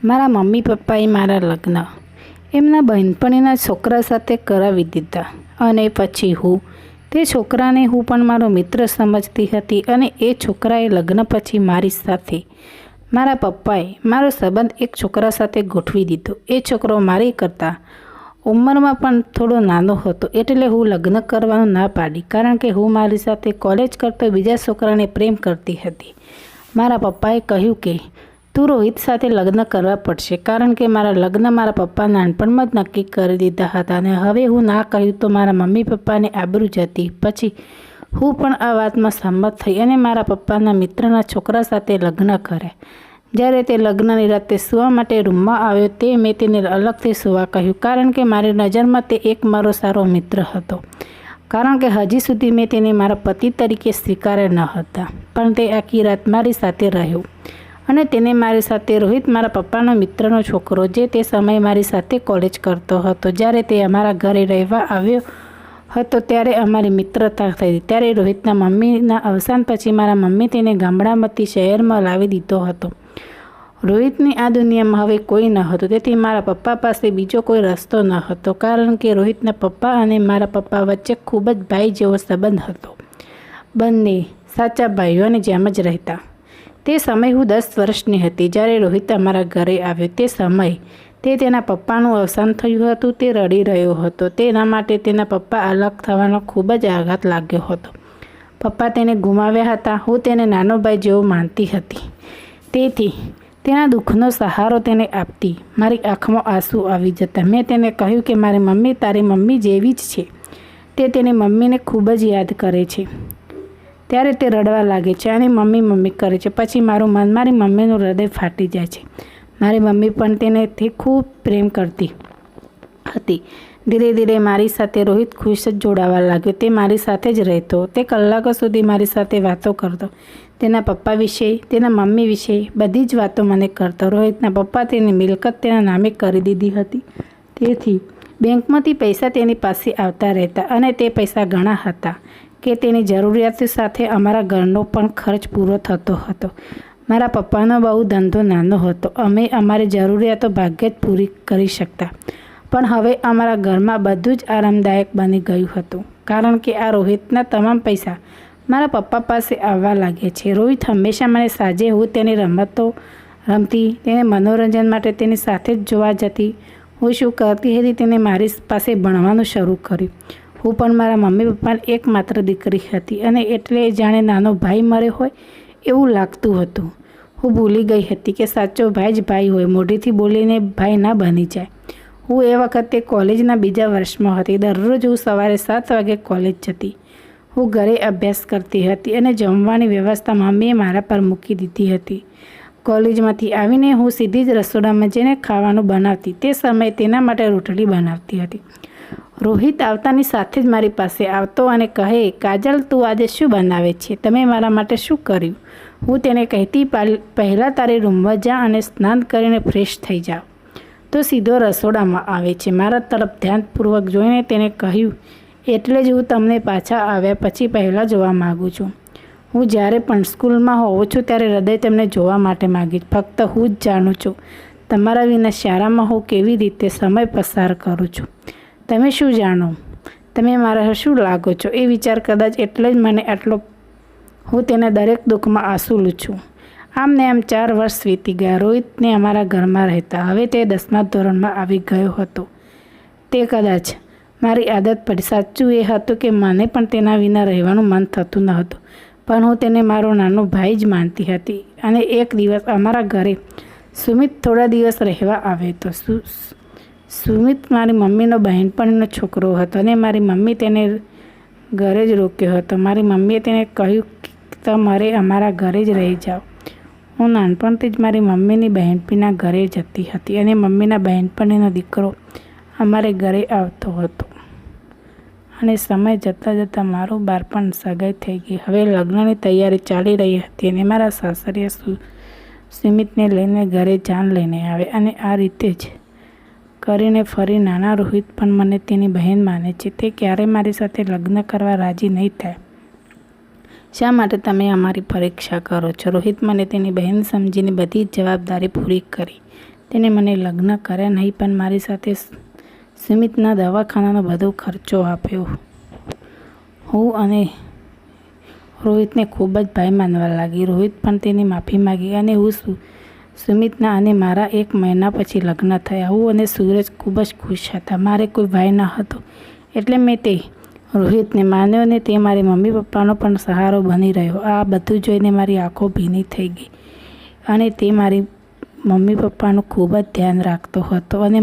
મારા મમ્મી પપ્પાએ મારા લગ્ન એમના બહેનપણીના છોકરા સાથે કરાવી દીધા અને પછી તે છોકરાને હું પણ મારો મિત્ર સમજતી હતી અને એ છોકરાએ લગ્ન પછી મારી સાથે મારા પપ્પાએ મારો સંબંધ એક છોકરા સાથે ગોઠવી દીધો। એ છોકરો મારી કરતાં ઉંમરમાં પણ થોડો નાનો હતો એટલે હું લગ્ન કરવાનું ના પાડી, કારણ કે હું મારી સાથે કોલેજ કરતો બીજા છોકરાને પ્રેમ કરતી હતી। મારા પપ્પાએ કહ્યું કે તું રોહિત સાથે લગ્ન કરવા પડશે, કારણ કે મારા લગ્ન મારા પપ્પા નાનપણમાં જ નક્કી કરી દીધા હતા અને હવે હું ના કહ્યું તો મારા મમ્મી પપ્પાને આબરૂ જતી। પછી હું પણ આ વાતમાં સંમત થઈ અને મારા પપ્પાના મિત્રના છોકરા સાથે લગ્ન કર્યા। જ્યારે તે લગ્નની રાતે સૂવા માટે રૂમમાં આવ્યો તે મેં તેને અલગથી સૂવા કહ્યું, કારણ કે મારી નજરમાં તે એક મારો સારો મિત્ર હતો, કારણ કે હજી સુધી મેં તેને મારા પતિ તરીકે સ્વીકાર્યા ન હતા, પણ તે આખી રાત મારી સાથે રહ્યો અને તેને મારી સાથે રોહિત મારા પપ્પાનો મિત્રનો છોકરો જે તે સમયે મારી સાથે કોલેજ કરતો હતો, જ્યારે તે અમારા ઘરે રહેવા આવ્યો હતો ત્યારે અમારી મિત્રતા થઈ। ત્યારે રોહિતના મમ્મીના અવસાન પછી મારા મમ્મી તેને ગામડામાંથી શહેરમાં લાવી દીધો હતો। રોહિતની આ દુનિયામાં હવે કોઈ ન હતું, તેથી મારા પપ્પા પાસે બીજો કોઈ રસ્તો ન હતો, કારણ કે રોહિતના પપ્પા અને મારા પપ્પા વચ્ચે ખૂબ જ ભાઈ જેવો સંબંધ હતો। બંને સાચા ભાઈઓની જેમ જ રહેતા। તે સમયે હું 10 વર્ષની હતી જ્યારે રોહિત અમારા ઘરે આવ્યો। તે સમયે તેના પપ્પાનું અવસાન થયું હતું। તે રડી રહ્યો હતો, તેના માટે તેના પપ્પા અલગ થવાનો ખૂબ જ આઘાત લાગ્યો હતો। પપ્પા તેને ગુમાવ્યા હતા। હું તેને નાનો ભાઈ જેવો માનતી હતી, તેથી તેના દુઃખનો સહારો તેને આપતી। મારી આંખમાં આંસુ આવી જતા। મેં તેને કહ્યું કે મારી મમ્મી તારી મમ્મી જેવી જ છે, તે તેની મમ્મીને ખૂબ જ યાદ કરે છે। ત્યારે તે રડવા લાગે છે અને મમ્મી મમ્મી કરે છે। પછી મારું મન મારી મમ્મીનું હૃદય ફાટી જાય છે। મારી મમ્મી પણ તેનેથી ખૂબ પ્રેમ કરતી હતી। ધીરે ધીરે મારી સાથે રોહિત ખુશ જ જોડાવા લાગ્યો। તે મારી સાથે જ રહેતો, તે કલાકો સુધી મારી સાથે વાતો કરતો, તેના પપ્પા વિશે, તેના મમ્મી વિશે બધી જ વાતો મને કરતો। રોહિતના પપ્પા તેની મિલકત તેના નામે કરી દીધી હતી, તેથી બેંકમાંથી પૈસા તેની પાસે આવતા રહેતા અને તે પૈસા ઘણા હતા કે તેની જરૂરિયાતો સાથે અમારા ઘરનો પણ ખર્ચ પૂરો થતો હતો। મારા પપ્પાનો બહુ ધંધો નાનો હતો, અમે અમારી જરૂરિયાતો ભાગ્યે જ પૂરી કરી શકતા, પણ હવે અમારા ઘરમાં બધું જ આરામદાયક બની ગયું હતું, કારણ કે આ રોહિતના તમામ પૈસા મારા પપ્પા પાસે આવવા લાગ્યા છે। રોહિત હંમેશા મને સાંજે હું તેની રમતો રમતી, તેને મનોરંજન માટે તેની સાથે જ જોવા જતી। હું શું કરતી હતી તેને મારી પાસે ભણવાનું શરૂ કર્યું। હું પણ મારા મમ્મી પપ્પાની એકમાત્ર દીકરી હતી અને એટલે જાણે નાનો ભાઈ મર્યો હોય એવું લાગતું હતું। હું ભૂલી ગઈ હતી કે સાચો ભાઈ જ ભાઈ હોય, મોઢેથી બોલીને ભાઈ ના બની જાય। હું એ વખતે કોલેજના બીજા વર્ષમાં હતી। દરરોજ હું સવારે 7 વાગે કોલેજ જતી। હું ઘરે અભ્યાસ કરતી હતી અને જમવાની વ્યવસ્થા મમ્મીએ મારા પર મૂકી દીધી હતી। કોલેજમાંથી આવીને હું સીધી જ રસોડામાં જઈને ખાવાનું બનાવતી। તે સમયે તેના માટે રોટલી બનાવતી હતી। રોહિત આવતાની સાથે જ મારી પાસે આવતો અને કહે, કાજલ તું આજે શું બનાવે છે? તમે મારા માટે શું કર્યું? હું તેને કહેતી, પહેલાં તારે રૂમમાં જા અને સ્નાન કરીને ફ્રેશ થઈ જાઓ તો સીધો રસોડામાં આવે છે। મારા તરફ ધ્યાનપૂર્વક જોઈને તેને કહ્યું, એટલે જ હું તમને પાછા આવ્યા પછી પહેલાં જોવા માગું છું। હું જ્યારે પણ સ્કૂલમાં હોઉં છું ત્યારે હૃદય તમને જોવા માટે માગીશ। ફક્ત હું જ જાણું છું તમારા વિના શાળામાં હું કેવી રીતે સમય પસાર કરું છું। તમે શું જાણો? તમે મારા શું લાગો છો? એ વિચાર કદાચ એટલે જ મને આટલો હું તેના દરેક દુઃખમાં આંસુ લૂછું। આમ ને આમ 4 વર્ષ વીતી ગયા। રોહિતને અમારા ઘરમાં રહેતા હવે તે 10મા ધોરણમાં આવી ગયો હતો। તે કદાચ મારી આદત પડી। સાચું એ હતું કે મને પણ તેના વિના રહેવાનું મન થતું ન હતું, પણ હું તેને મારો નાનો ભાઈ જ માનતી હતી। અને એક દિવસ અમારા ઘરે સુમિત થોડા દિવસ રહેવા આવ્યો હતો। સુમિત મારી મમ્મીનો બહેનપણીનો છોકરો હતો અને મારી મમ્મી તેને ઘરે જ રોક્યો હતો। મારી મમ્મીએ તેને કહ્યું તમારે અમારા ઘરે જ રહી જાઓ। હું નાનપણથી જ મારી મમ્મીની બહેનપણીના ઘરે જતી હતી અને મમ્મીના બહેનપણીનો દીકરો અમારે ઘરે આવતો હતો અને સમય જતાં જતાં મારું બાળપણ સગાઈ થઈ ગઈ। હવે લગ્નની તૈયારી ચાલી રહી હતી અને મારા સાસરિયા સુમિતને લઈને ઘરે જાન લઈને આવે અને આ રીતે જ કરીને ફરી નાના રોહિત પણ મને તેની બહેન માને છે। તે ક્યારેય મારી સાથે લગ્ન કરવા રાજી નહીં થાય। શા માટે તમે અમારી પરીક્ષા કરો છો? રોહિત મને તેની બહેન સમજીને બધી જ જવાબદારી પૂરી કરી। તેને મને લગ્ન કર્યા નહીં પણ મારી સાથે સુમિતના દવાખાનાનો બધો ખર્ચો આપ્યો. હું અને રોહિતને ખૂબ જ ભાઈ માનવા લાગી. રોહિત પણ તેની માફી માગી અને સુમિતના અને મારા 1 મહિના પછી લગ્ન થયા. હું અને સૂરજ ખૂબ જ ખુશ હતા. મારે કોઈ ભાઈ ન હતો એટલે મેં તે રોહિતને માન્યો અને તે મારી મમ્મી પપ્પાનો પણ સહારો બની રહ્યો. આ બધું જોઈને મારી આંખો ભીની થઈ ગઈ અને તે મારી મમ્મી પપ્પાનું ખૂબ જ ધ્યાન રાખતો હતો અને